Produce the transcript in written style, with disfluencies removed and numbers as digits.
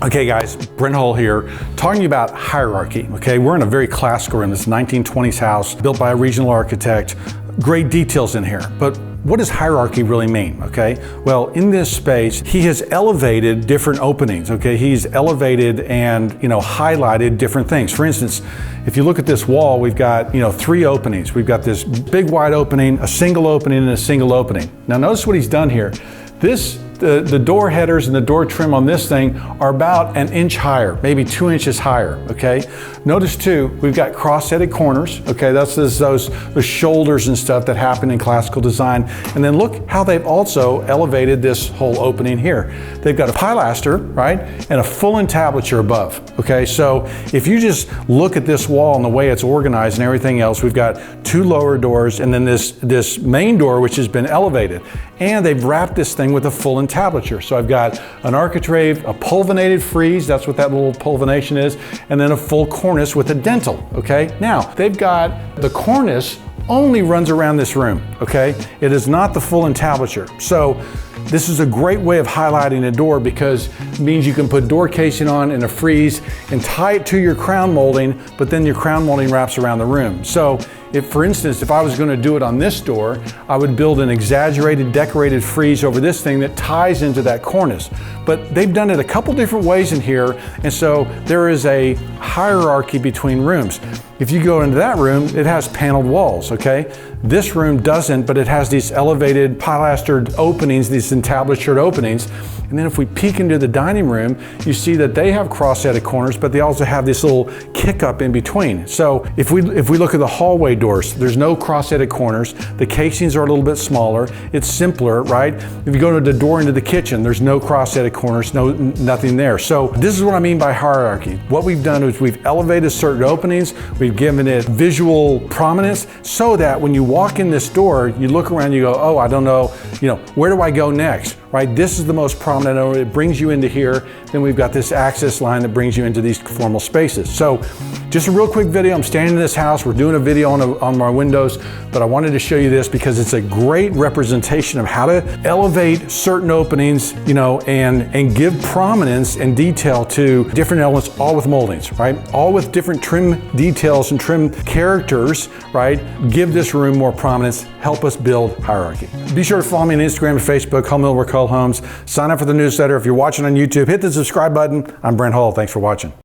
Okay guys, Brent Hull here, talking to you about hierarchy. Okay, we're in a very classical room. This 1920s house built by a regional architect. Great details in here, but what does hierarchy really mean? Okay, well, in this space, he has elevated different openings. Okay, he's elevated and highlighted different things. For instance, if you look at this wall, we've got 3 openings. We've got this big wide opening, a single opening, and a single opening. Now notice what he's done here. The door headers and the door trim on this thing are about 1 inch higher, maybe 2 inches higher, okay? Notice too, we've got cross-headed corners, okay? That's those shoulders and stuff that happen in classical design. And then look how they've also elevated this whole opening here. They've got a pilaster, right? And a full entablature above, okay? So if you just look at this wall and the way it's organized and everything else, we've got 2 lower doors and then this main door which has been elevated. And they've wrapped this thing with a full entablature. So I've got an architrave, a pulvinated frieze, that's what that little pulvination is, and then a full cornice with a dentil, okay? Now, they've got the cornice only runs around this room, okay? It is not the full entablature. So this is a great way of highlighting a door because it means you can put door casing on in a frieze and tie it to your crown molding, but then your crown molding wraps around the room. So if, for instance, if I was going to do it on this door, I would build an exaggerated decorated frieze over this thing that ties into that cornice. But they've done it a couple different ways in here, and so there is a hierarchy between rooms. If you go into that room, it has paneled walls, okay? This room doesn't, but it has these elevated pilastered openings, these entablature openings. And then if we peek into the dining room, you see that they have cross-headed corners, but they also have this little kick up in between. So if we look at the hallway doors, there's no cross-headed corners. The casings are a little bit smaller. It's simpler, right? If you go to the door into the kitchen, there's no cross-headed corners, nothing there. So this is what I mean by hierarchy. What we've done is we've elevated certain openings, we've given it visual prominence so that when you walk in this door, you look around, you go, oh, I don't know, where do I go next? Right? This is the most prominent. It brings you into here. Then we've got this access line that brings you into these formal spaces. So just a real quick video. I'm standing in this house. We're doing a video on my windows, but I wanted to show you this because it's a great representation of how to elevate certain openings, and give prominence and detail to different elements, all with moldings, right? All with different trim details and trim characters, right? Give this room more prominence, help us build hierarchy. Be sure to follow me on Instagram and Facebook, Hull Millwork Hull Homes. Sign up for the newsletter. If you're watching on YouTube, hit the subscribe button. I'm Brent Hull. Thanks for watching.